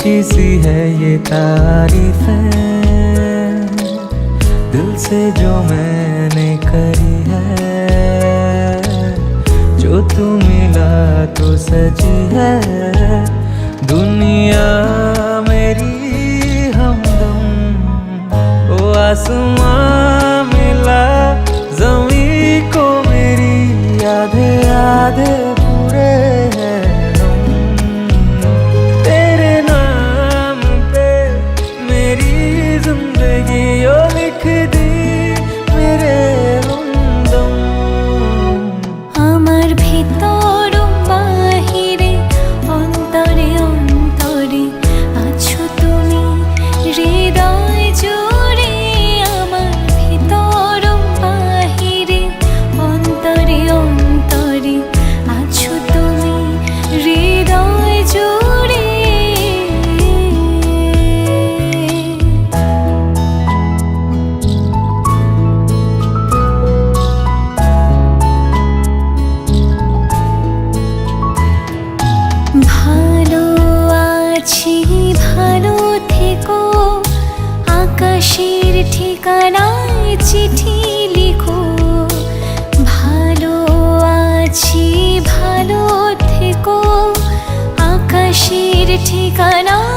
ऊंची सी है ये तारीफ है दिल से जो मैंने करी है। जो तू मिला तो सजी है दुनिया मेरी हमदम। ओ आसमां मिला ज़मीं को मेरी आधे आधे पूरे हैं हम। तेरे नाम पे मेरी जिंदगी ओ लिख दी मेरे हमदम। আমার ভিতর বাহিরে অন্তরে অন্তরে আছো তুমি হৃদয় জুড়ে। আমার ভিতর বাহিরে অন্তরে অন্তরে আছো তুমি হৃদয় জুড়ে। ভালো আছি ভালো থেকো আকাশের ঠিকানায় চিঠি লিখো। ভালো আছি ভালো থেকো আকাশের ঠিকানায়